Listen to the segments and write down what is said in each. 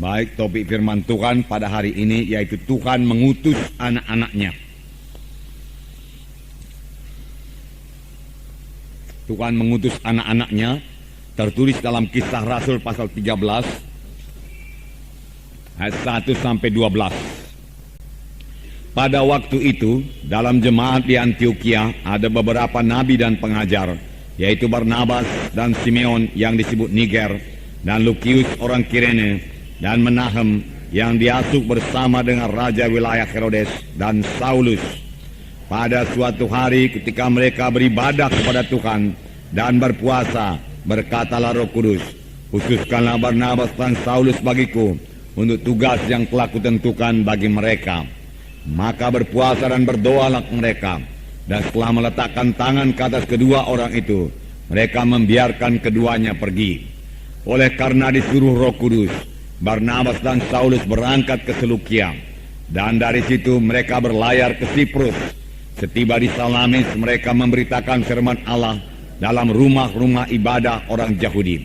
Baik, topik firman Tuhan pada hari ini yaitu Tuhan mengutus anak-anaknya. Tuhan mengutus anak-anaknya tertulis dalam Kisah Rasul pasal 13 ayat 1 sampai 12. Pada waktu itu dalam jemaat di Antioquia ada beberapa nabi dan pengajar, yaitu Barnabas dan Simeon yang disebut Niger, dan Lukius orang Kirene, dan Menahem yang diasuh bersama dengan raja wilayah Herodes dan Saulus. Pada suatu hari ketika mereka beribadah kepada Tuhan dan berpuasa, berkatalah Roh Kudus, "Khususkanlah Barnabas dan Saulus bagiku untuk tugas yang telah kutentukan bagi mereka." Maka berpuasa dan berdoalah mereka, dan setelah meletakkan tangan ke atas kedua orang itu, mereka membiarkan keduanya pergi. Oleh karena disuruh Roh Kudus, Barnabas dan Saulus berangkat ke Selukia, dan dari situ mereka berlayar ke Siprus. Setiba di Salamis, mereka memberitakan firman Allah dalam rumah-rumah ibadah orang Yahudi,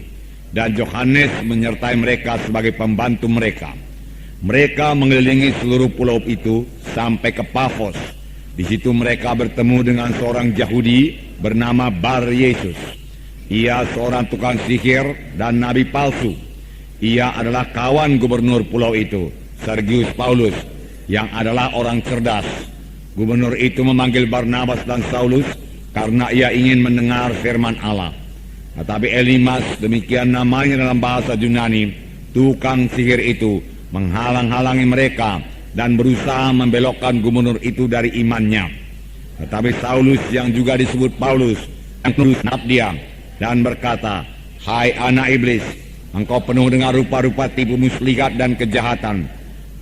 dan Yohanes menyertai mereka sebagai pembantu mereka. Mereka mengelilingi seluruh pulau itu sampai ke Pafos. Di situ mereka bertemu dengan seorang Yahudi bernama Bar Yesus. Ia seorang tukang sihir dan nabi palsu. Ia adalah kawan gubernur pulau itu, Sergius Paulus, yang adalah orang cerdas. Gubernur itu memanggil Barnabas dan Saulus karena ia ingin mendengar firman Allah. Tetapi Elimas, demikian namanya dalam bahasa Yunani, tukang sihir itu, menghalang-halangi mereka dan berusaha membelokkan gubernur itu dari imannya. Tetapi Saulus yang juga disebut Paulus, yang menusnap dia dan berkata, "Hai anak iblis, engkau penuh dengan rupa-rupa tipu muslihat dan kejahatan.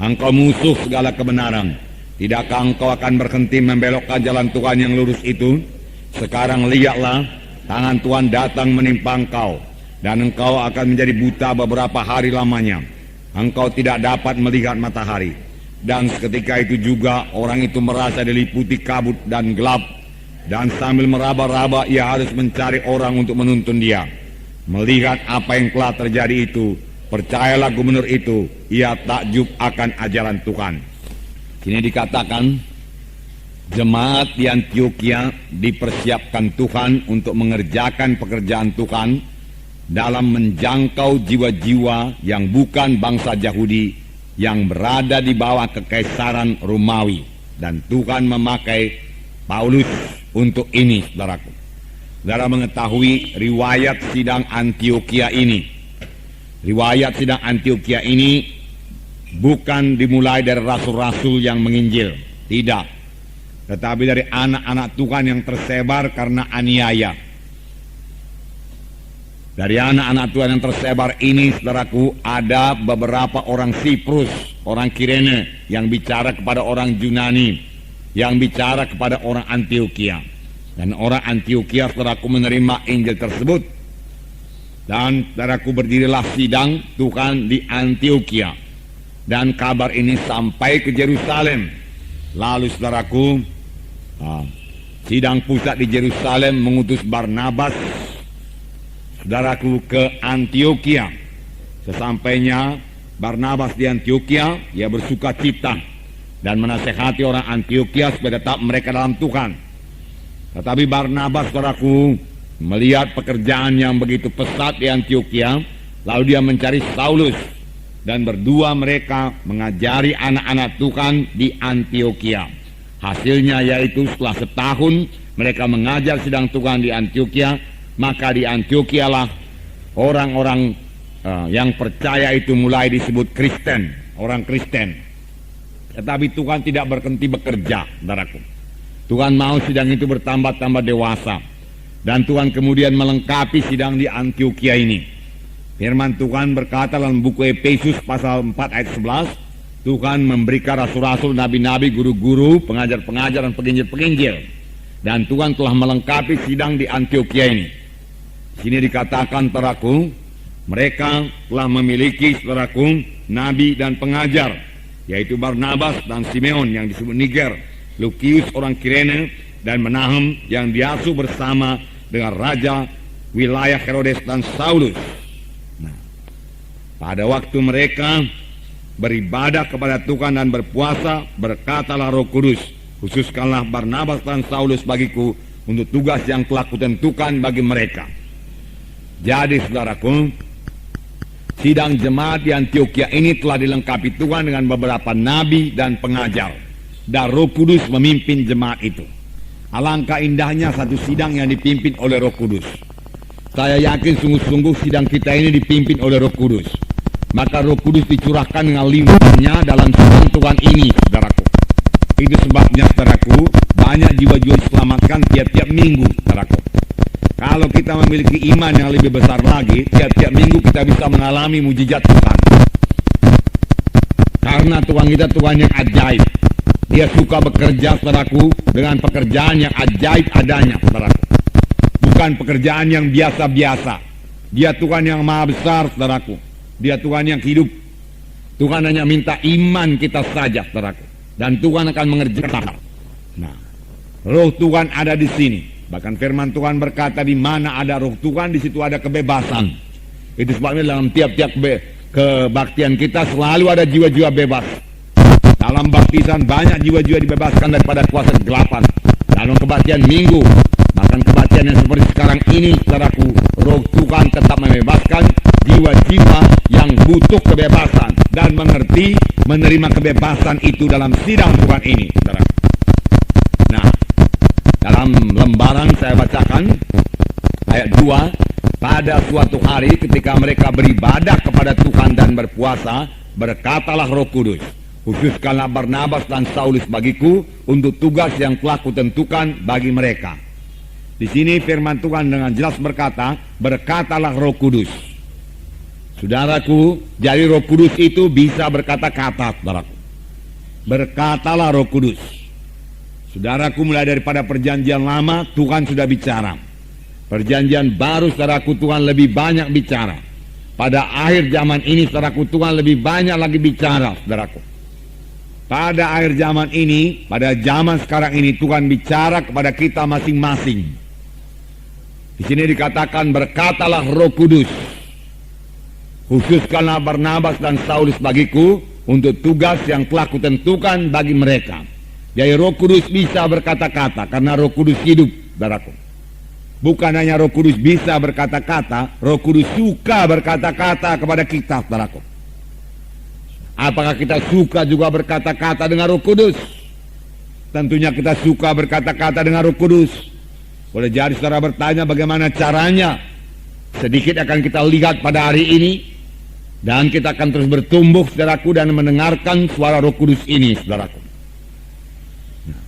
Engkau musuh segala kebenaran. Tidakkah engkau akan berhenti membelokkan jalan Tuhan yang lurus itu? Sekarang lihatlah, tangan Tuhan datang menimpa engkau, dan engkau akan menjadi buta beberapa hari lamanya. Engkau tidak dapat melihat matahari." Dan seketika itu juga orang itu merasa diliputi kabut dan gelap, dan sambil meraba-raba ia harus mencari orang untuk menuntun dia. Melihat apa yang telah terjadi itu, percayalah gubernur itu, ia takjub akan ajaran Tuhan. Sini dikatakan, jemaat di Antioquia dipersiapkan Tuhan untuk mengerjakan pekerjaan Tuhan dalam menjangkau jiwa-jiwa yang bukan bangsa Yahudi yang berada di bawah kekaisaran Romawi. Dan Tuhan memakai Paulus untuk ini, saudaraku. Saudara mengetahui riwayat sidang Antioquia ini. Riwayat sidang Antioquia ini bukan dimulai dari rasul-rasul yang menginjil. Tidak. Tetapi dari anak-anak Tuhan yang tersebar karena aniaya. Dari anak-anak Tuhan yang tersebar ini, saudaraku, ada beberapa orang Siprus, orang Kirene, yang bicara kepada orang Yunani, yang bicara kepada orang Antioquia. Dan orang Antioquia, saudaraku, menerima Injil tersebut. Dan saudaraku, berdirilah sidang Tuhan di Antioquia. Dan kabar ini sampai ke Yerusalem. Lalu saudaraku, sidang pusat di Yerusalem mengutus Barnabas, saudaraku, ke Antioquia. Sesampainya Barnabas di Antioquia, ia bersuka cita dan menasehati orang Antioquia supaya tetap mereka dalam Tuhan. Tetapi Barnabas, saudaraku, melihat pekerjaan yang begitu pesat di Antioquia, lalu dia mencari Saulus, dan berdua mereka mengajari anak-anak Tuhan di Antioquia. Hasilnya yaitu setelah setahun mereka mengajar sidang Tuhan di Antioquia, maka di Antioquia lah orang-orang yang percaya itu mulai disebut Kristen, orang Kristen. Tetapi Tuhan tidak berhenti bekerja, saudaraku. Tuhan mau sidang itu bertambah-tambah dewasa, dan Tuhan kemudian melengkapi sidang di Antioquia ini. Firman Tuhan berkata dalam buku Efesus pasal 4 ayat 11, Tuhan memberikan rasul-rasul, nabi-nabi, guru-guru, pengajar-pengajar, dan penginjil-penginjil. Dan Tuhan telah melengkapi sidang di Antioquia ini. Sini dikatakan, saudaraku, mereka telah memiliki, saudaraku, nabi dan pengajar, yaitu Barnabas dan Simeon yang disebut Niger, Lukius orang Kirene, dan Menahem yang diasuh bersama dengan raja wilayah Herodes dan Saulus. Nah, pada waktu mereka beribadah kepada Tuhan dan berpuasa, berkatalah Roh Kudus, khususkanlah Barnabas dan Saulus bagiku untuk tugas yang telah kutentukan bagi mereka. Jadi saudaraku, sidang jemaat di Antioquia ini telah dilengkapi Tuhan dengan beberapa nabi dan pengajar, dan Roh Kudus memimpin jemaat itu. Alangkah indahnya satu sidang yang dipimpin oleh Roh Kudus. Saya yakin sungguh-sungguh sidang kita ini dipimpin oleh Roh Kudus. Maka Roh Kudus dicurahkan dengan limpahnya dalam sidang Tuhan ini, saudaraku. Itu sebabnya, saudaraku, banyak jiwa-jiwa diselamatkan tiap-tiap minggu, saudaraku. Kalau kita memiliki iman yang lebih besar lagi, tiap-tiap minggu kita bisa mengalami mujizat Tuhan. Karena Tuhan kita Tuhan yang ajaib. Dia suka bekerja, saudaraku, dengan pekerjaan yang ajaib adanya, saudaraku. Bukan pekerjaan yang biasa-biasa. Dia Tuhan yang maha besar, saudaraku. Dia Tuhan yang hidup. Tuhan hanya minta iman kita saja, saudaraku. Dan Tuhan akan mengerjakan. Nah, Roh Tuhan ada di sini. Bahkan firman Tuhan berkata, di mana ada Roh Tuhan, di situ ada kebebasan. Itu sebabnya dalam tiap-tiap kebaktian kita selalu ada jiwa-jiwa bebas. Dalam baptisan banyak jiwa-jiwa dibebaskan daripada kuasa kegelapan. Dalam kebaktian minggu, bahkan kebaktian yang seperti sekarang ini, saudaraku, Roh Tuhan tetap membebaskan jiwa-jiwa yang butuh kebebasan dan mengerti menerima kebebasan itu dalam sidang Tuhan ini, saudaraku. Nah, dalam lembaran saya bacakan ayat 2, pada suatu hari ketika mereka beribadah kepada Tuhan dan berpuasa, berkatalah Roh Kudus, khususkanlah Barnabas dan Saulus bagiku untuk tugas yang telah kutentukan bagi mereka. Di sini firman Tuhan dengan jelas berkata, berkatalah Roh Kudus. Saudaraku, jadi Roh Kudus itu bisa berkata-kata, saudaraku. Berkatalah Roh Kudus. Saudaraku, mulai daripada perjanjian lama Tuhan sudah bicara. Perjanjian baru, saudaraku, Tuhan lebih banyak bicara. Pada akhir zaman ini, saudaraku, Tuhan lebih banyak lagi bicara, saudaraku. Pada akhir zaman ini, pada zaman sekarang ini, Tuhan bicara kepada kita masing-masing. Di sini dikatakan, berkatalah Roh Kudus, khususkanlah Barnabas dan Saulus bagiku untuk tugas yang telah kutentukan bagi mereka. Jadi Roh Kudus bisa berkata-kata karena Roh Kudus hidup, saudaraku. Bukan hanya Roh Kudus bisa berkata-kata, Roh Kudus suka berkata-kata kepada kita, saudaraku. Apakah kita suka juga berkata-kata dengan Roh Kudus? Tentunya kita suka berkata-kata dengan Roh Kudus. Boleh jadi saudara bertanya bagaimana caranya. Sedikit akan kita lihat pada hari ini. Dan kita akan terus bertumbuh, saudaraku, dan mendengarkan suara Roh Kudus ini, saudaraku. Nah,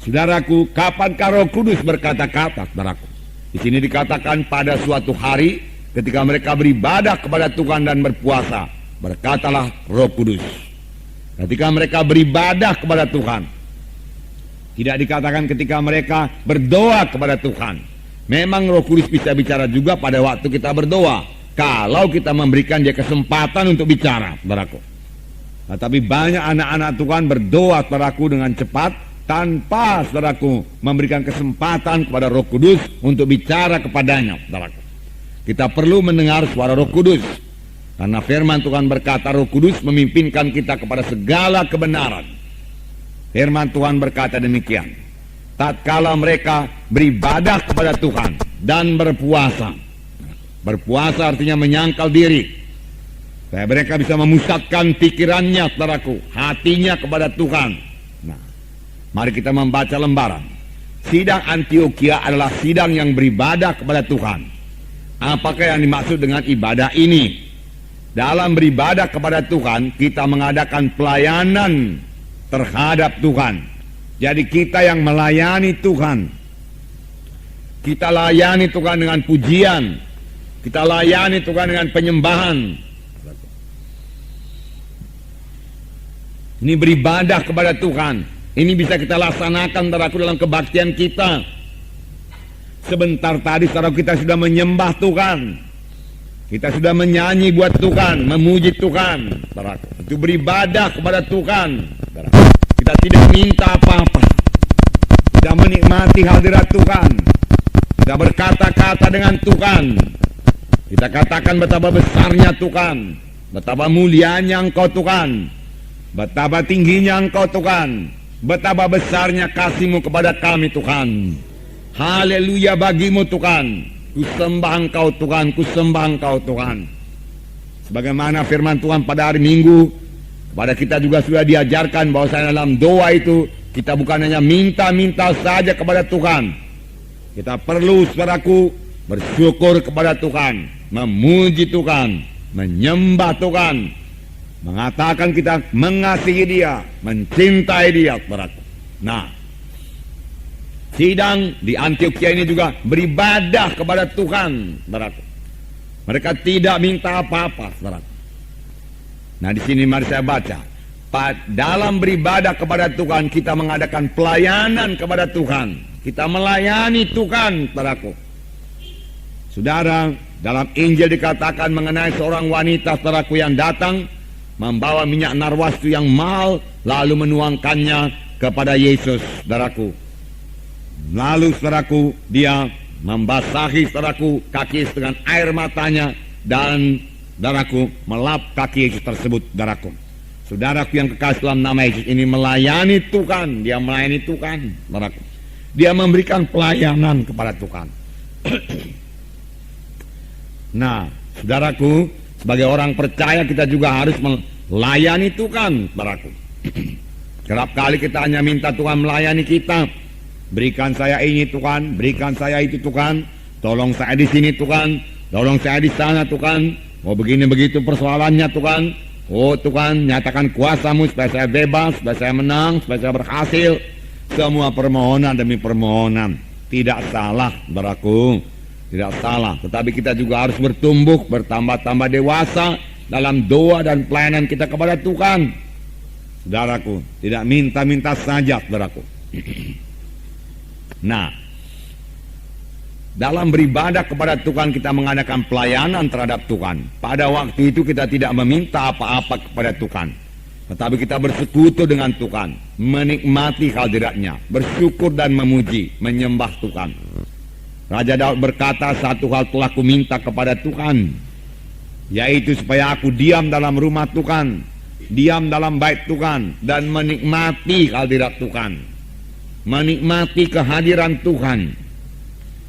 saudaraku, kapankah Roh Kudus berkata-kata, saudaraku? Di sini dikatakan pada suatu hari ketika mereka beribadah kepada Tuhan dan berpuasa, berkatalah Roh Kudus. Ketika mereka beribadah kepada Tuhan, tidak dikatakan ketika mereka berdoa kepada Tuhan. Memang Roh Kudus bisa bicara juga pada waktu kita berdoa, kalau kita memberikan dia kesempatan untuk bicara, saudaraku. Nah, tapi banyak anak-anak Tuhan berdoa, saudaraku, dengan cepat tanpa, saudaraku, memberikan kesempatan kepada Roh Kudus untuk bicara kepadanya, saudaraku. Kita perlu mendengar suara Roh Kudus, karena firman Tuhan berkata Roh Kudus memimpinkan kita kepada segala kebenaran. Firman Tuhan berkata demikian, tatkala mereka beribadah kepada Tuhan dan berpuasa. Berpuasa artinya menyangkal diri. Supaya mereka bisa memusatkan pikirannya, saudaraku, hatinya kepada Tuhan. Nah, mari kita membaca lembaran. Sidang Antioquia adalah sidang yang beribadah kepada Tuhan. Apakah yang dimaksud dengan ibadah ini? Dalam beribadah kepada Tuhan, kita mengadakan pelayanan terhadap Tuhan. Jadi kita yang melayani Tuhan. Kita layani Tuhan dengan pujian. Kita layani Tuhan dengan penyembahan. Ini beribadah kepada Tuhan. Ini bisa kita laksanakan, saudaraku, dalam kebaktian kita. Sebentar tadi, saudara, kita sudah menyembah Tuhan. Kita sudah menyanyi buat Tuhan, memuji Tuhan, saudaraku. Itu beribadah kepada Tuhan, saudaraku. Kita tidak minta apa-apa. Kita menikmati hadirat Tuhan. Kita berkata-kata dengan Tuhan. Kita katakan betapa besarnya Tuhan. Betapa mulianya Engkau Tuhan, betapa tingginya Engkau Tuhan, betapa besarnya kasih-Mu kepada kami Tuhan. Haleluya bagimu Tuhan. Kusembah Engkau Tuhan, kusembah Engkau Tuhan. Sebagaimana firman Tuhan pada hari Minggu, kepada kita juga sudah diajarkan bahwa dalam doa itu kita bukan hanya minta-minta saja kepada Tuhan. Kita perlu, saudaraku, bersyukur kepada Tuhan, memuji Tuhan, menyembah Tuhan, mengatakan kita mengasihi Dia, mencintai Dia, saudaraku. Nah, sidang di Antiokhia ini juga beribadah kepada Tuhan, saudaraku. Mereka tidak minta apa-apa, saudaraku. Nah, di sini mari saya baca. Dalam beribadah kepada Tuhan, kita mengadakan pelayanan kepada Tuhan. Kita melayani Tuhan, saudaraku. Saudara, dalam Injil dikatakan mengenai seorang wanita, saudaraku, yang datang membawa minyak narwastu yang mahal, lalu menuangkannya kepada Yesus, saudaraku. Lalu, saudaraku, dia membasahi, saudaraku, kaki dengan air matanya dan, saudaraku, melap kaki Yesus tersebut, saudaraku. Saudaraku yang kekasih dalam nama Yesus ini melayani Tuhan. Dia melayani Tuhan, saudaraku. Dia memberikan pelayanan kepada Tuhan. Nah, saudaraku, sebagai orang percaya kita juga harus melayani Tuhan, saudaraku. Kerap kali kita hanya minta Tuhan melayani kita. Berikan saya ini Tuhan, berikan saya itu Tuhan, tolong saya di sini Tuhan, tolong saya di sana Tuhan. Oh begini begitu persoalannya Tuhan. Oh Tuhan, nyatakan kuasa-Mu supaya saya bebas, supaya saya menang, supaya saya berhasil. Semua permohonan demi permohonan. Tidak salah, saudaraku, tidak salah. Tetapi kita juga harus bertumbuh, bertambah-tambah dewasa dalam doa dan pelayanan kita kepada Tuhan. Saudaraku, tidak minta-minta saja, saudaraku. Nah, dalam beribadah kepada Tuhan kita mengadakan pelayanan terhadap Tuhan. Pada waktu itu kita tidak meminta apa-apa kepada Tuhan, tetapi kita bersekutu dengan Tuhan, menikmati hadiratnya, bersyukur dan memuji, menyembah Tuhan. Raja Daud berkata, satu hal telah ku minta kepada Tuhan, yaitu supaya aku diam dalam rumah Tuhan, diam dalam bait Tuhan, dan menikmati hadirat Tuhan, menikmati kehadiran Tuhan.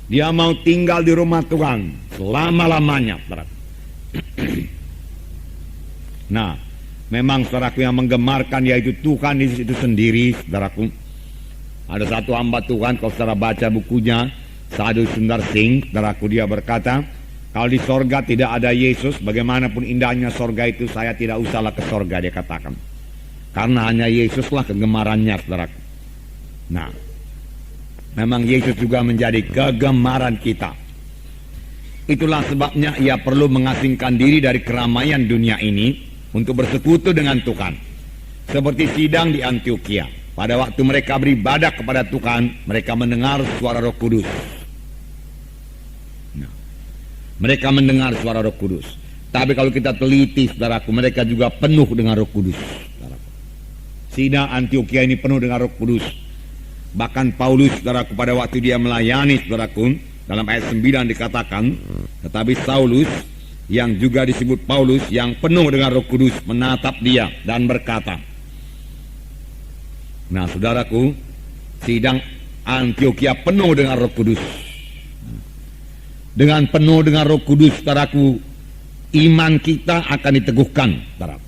Dia mau tinggal di rumah Tuhan selama-lamanya. Nah, memang saudaraku yang menggemarkan yaitu Tuhan itu sendiri, saudaraku. Ada satu hamba Tuhan, kalau saudara baca bukunya Sadhu Sundar Singh, saudaraku, dia berkata, kalau di sorga tidak ada Yesus, bagaimanapun indahnya sorga itu, saya tidak usahlah ke sorga, dia katakan. Karena hanya Yesuslah kegemarannya, saudaraku. Nah, memang Yesus juga menjadi kegemaran kita. Itulah sebabnya ia perlu mengasingkan diri dari keramaian dunia ini untuk bersekutu dengan Tuhan. Seperti sidang di Antiokhia. Pada waktu mereka beribadah kepada Tuhan, mereka mendengar suara Roh Kudus. Nah, mereka mendengar suara Roh Kudus. Tapi kalau kita teliti, saudaraku, mereka juga penuh dengan Roh Kudus. Saudaraku. Sidang Antiokhia ini penuh dengan Roh Kudus. Bahkan Paulus, saudaraku, pada waktu dia melayani, saudaraku, dalam ayat 9 dikatakan, tetapi Saulus, yang juga disebut Paulus, yang penuh dengan Roh Kudus, menatap dia dan berkata. Nah, saudaraku, sidang Antiokhia penuh dengan Roh Kudus. Dengan penuh dengan Roh Kudus, saudaraku, iman kita akan diteguhkan, saudaraku.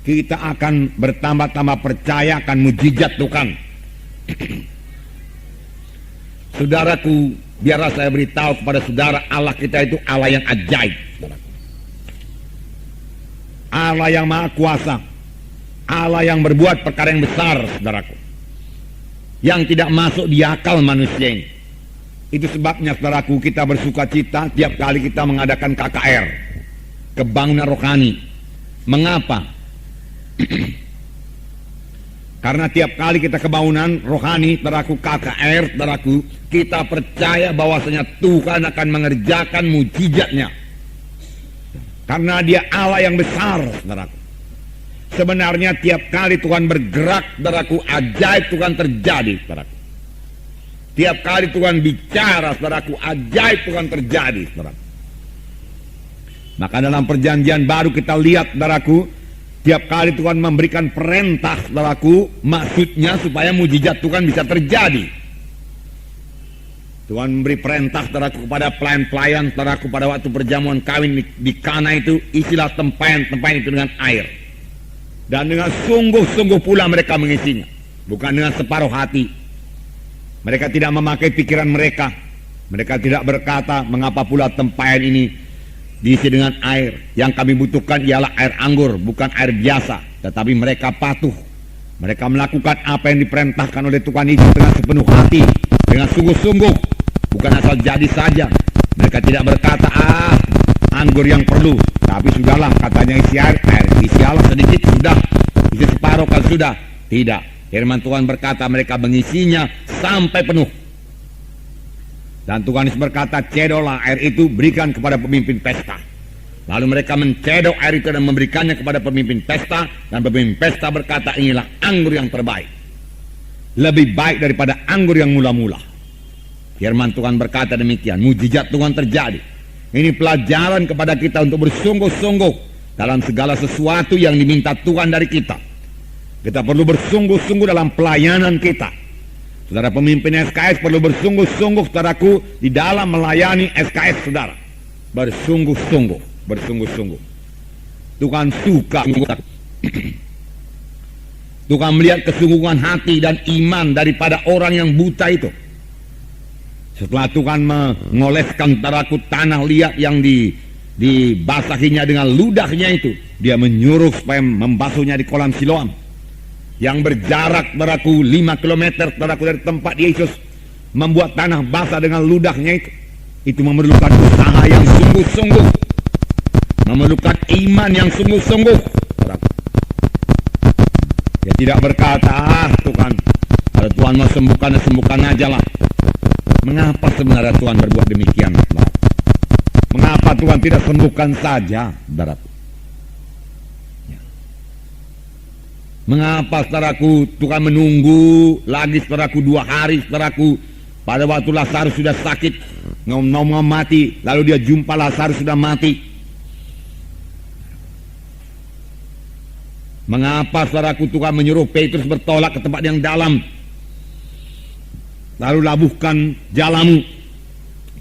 Kita akan bertambah-tambah percaya akan mujizat Tuhan. Saudaraku, biarlah saya beritahu kepada saudara, Allah kita itu Allah yang ajaib, saudaraku. Allah yang maha kuasa, Allah yang berbuat perkara yang besar, saudaraku, yang tidak masuk di akal manusia ini. Itu sebabnya, saudaraku, kita bersuka cita tiap kali kita mengadakan KKR, kebangunan rohani. Mengapa? Karena tiap kali kita kebangunan rohani, saudaraku, KKR, saudaraku, kita percaya bahwasanya Tuhan akan mengerjakan mujizatnya. Karena dia Allah yang besar, saudaraku. Sebenarnya tiap kali Tuhan bergerak, saudaraku, ajaib Tuhan terjadi, saudaraku. Tiap kali Tuhan bicara, saudaraku, ajaib Tuhan terjadi, saudaraku. Maka dalam perjanjian baru kita lihat, saudaraku, tiap kali Tuhan memberikan perintah, saudaraku, maksudnya supaya mujizat Tuhan bisa terjadi. Tuhan memberi perintah, saudaraku, kepada pelayan-pelayan, saudaraku, pada waktu perjamuan kawin di Kana itu, isilah tempayan itu dengan air. Dan dengan sungguh-sungguh pula mereka mengisinya, bukan dengan separuh hati. Mereka tidak memakai pikiran mereka. Mereka tidak berkata, mengapa pula tempayan ini diisi dengan air. Yang kami butuhkan ialah air anggur, bukan air biasa. Tetapi mereka patuh. Mereka melakukan apa yang diperintahkan oleh Tuhan itu dengan sepenuh hati, dengan sungguh-sungguh, bukan asal jadi saja. Mereka tidak berkata, anggur yang perlu, tapi sudahlah, katanya isi air isi Allah sedikit sudah, isi separuh kan sudah. Tidak. Firman Tuhan berkata mereka mengisinya sampai penuh. Dan Tuhan Yesus berkata, cedoklah air itu, berikan kepada pemimpin pesta. Lalu mereka mencedok air itu dan memberikannya kepada pemimpin pesta. Dan pemimpin pesta berkata, inilah anggur yang terbaik, lebih baik daripada anggur yang mula-mula. Firman Tuhan berkata demikian. Mujizat Tuhan terjadi. Ini pelajaran kepada kita untuk bersungguh-sungguh dalam segala sesuatu yang diminta Tuhan dari kita. Kita perlu bersungguh-sungguh dalam pelayanan kita. Saudara pemimpin SKS perlu bersungguh-sungguh, saudaraku, di dalam melayani SKS saudara. Bersungguh-sungguh, bersungguh-sungguh. Tuhan suka. Tuhan melihat kesungguhan hati dan iman daripada orang yang buta itu. Setelah Tuhan mengoleskan, saudaraku, tanah liat yang dibasahinya dengan ludahnya itu, dia menyuruh supaya membasuhnya di kolam Siloam yang berjarak, saudaraku, 5 km, saudaraku, dari tempat Yesus membuat tanah basah dengan ludahnya itu. Itu memerlukan usaha yang sungguh-sungguh, memerlukan iman yang sungguh-sungguh, saudaraku. Dia tidak berkata, Tuhan, kalau Tuhan mau sembuhkan, sembuhkan aja lah. Mengapa sebenarnya Tuhan berbuat demikian, saudaraku? Mengapa Tuhan tidak sembuhkan saja, saudaraku? Mengapa, saudaraku, Tuhan menunggu lagi, saudaraku, 2 hari, saudaraku, pada waktu Lazarus sudah sakit, ngomong mati, lalu dia jumpa Lazarus sudah mati. Mengapa, saudaraku, Tuhan menyuruh Petrus bertolak ke tempat yang dalam, lalu labuhkan jalamu,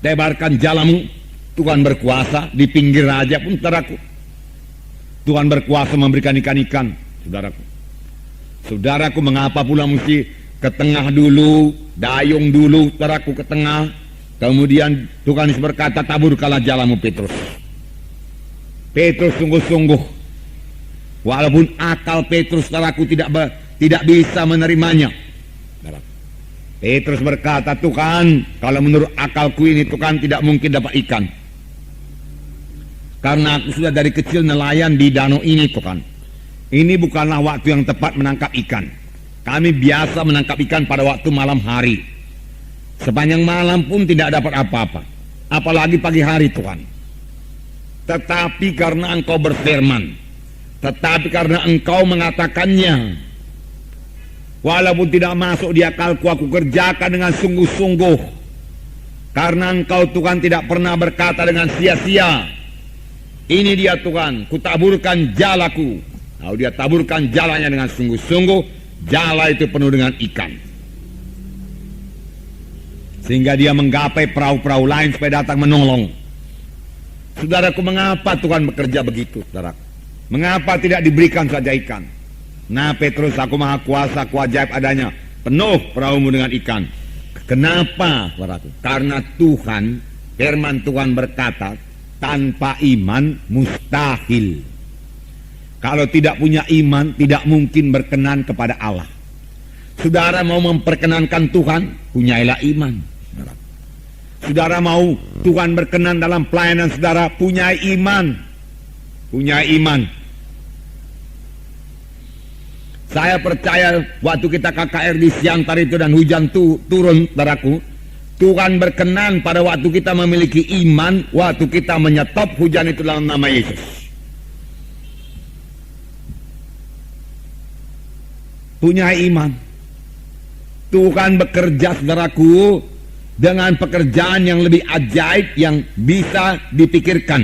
tebarkan jalamu. Tuhan berkuasa di pinggir raja pun, saudaraku. Tuhan berkuasa memberikan ikan-ikan, saudaraku. Saudaraku, mengapa pula mesti ke tengah dulu, dayung dulu, saudaraku, ke tengah. Kemudian Tuhan Yesus berkata, taburkanlah jalamu, Petrus. Petrus sungguh-sungguh, walaupun akal Petrus, saudaraku, tidak bisa menerimanya. Petrus berkata, Tuhan, kalau menurut akalku ini, Tuhan, tidak mungkin dapat ikan. Karena aku sudah dari kecil nelayan di danau ini, Tuhan. Ini bukanlah waktu yang tepat menangkap ikan. Kami biasa menangkap ikan pada waktu malam hari. Sepanjang malam pun tidak dapat apa-apa, apalagi pagi hari, Tuhan. Tetapi karena Engkau berfirman, tetapi karena Engkau mengatakannya, walaupun tidak masuk di akalku, aku kerjakan dengan sungguh-sungguh. Karena Engkau, Tuhan, tidak pernah berkata dengan sia-sia. Ini dia, Tuhan, kutaburkan jalaku. Lalu dia taburkan jalannya dengan sungguh-sungguh. Jala itu penuh dengan ikan, sehingga dia menggapai perahu-perahu lain supaya datang menolong. Saudaraku, mengapa Tuhan bekerja begitu, saudaraku? Mengapa tidak diberikan saja ikan? Nah, Petrus, aku maha kuasa, aku ajaib adanya, penuh perahumu dengan ikan. Kenapa, saudaraku? Karena Tuhan, firman Tuhan berkata, tanpa iman mustahil. Kalau tidak punya iman, tidak mungkin berkenan kepada Allah. Saudara mau memperkenankan Tuhan, punyailah iman. Saudara mau Tuhan berkenan dalam pelayanan saudara, punyai iman. Punyai iman. Saya percaya waktu kita KKR di Siantar itu dan hujan turun, saudaraku, Tuhan berkenan pada waktu kita memiliki iman, waktu kita menyetop hujan itu dalam nama Yesus. Punya iman. Tuhan bekerja, saudaraku, dengan pekerjaan yang lebih ajaib yang bisa dipikirkan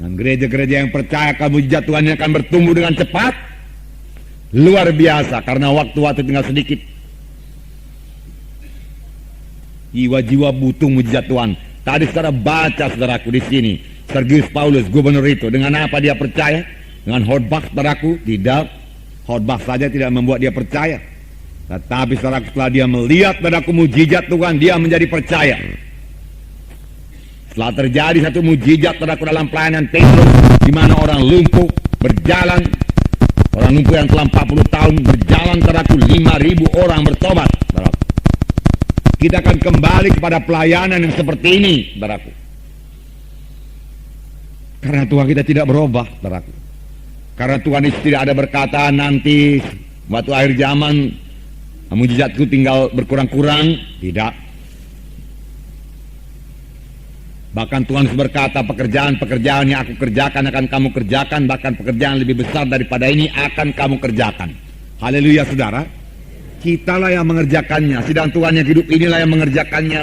Dan gereja-gereja yang percaya akan mujizat Tuhan yang akan bertumbuh dengan cepat, luar biasa, karena waktu-waktu tinggal sedikit. Jiwa-jiwa butuh mujizat Tuhan. Tadi saudara baca, saudaraku, di sini Sergius Paulus, gubernur itu, dengan apa dia percaya? Dengan khotbah, saudaraku? Tidak. Khotbah saja tidak membuat dia percaya. Tetapi saudaraku, setelah dia melihat, saudaraku, mujizat Tuhan, dia menjadi percaya. Setelah terjadi satu mujizat, saudaraku, dalam pelayanan Petrus, di mana orang lumpuh berjalan, orang lumpuh yang telah 40 tahun berjalan, saudaraku, 5.000 orang bertobat, saudaraku. Kita akan kembali kepada pelayanan yang seperti ini, saudaraku. Karena Tuhan kita tidak berubah, saudaraku. Karena Tuhan itu tidak ada berkata nanti waktu akhir zaman mujizatku tinggal berkurang-kurang, tidak. Bahkan Tuhan berkata, pekerjaan-pekerjaan yang aku kerjakan akan kamu kerjakan, bahkan pekerjaan lebih besar daripada ini akan kamu kerjakan. Haleluya, saudara. Kitalah yang mengerjakannya, sidang Tuhan yang hidup inilah yang mengerjakannya.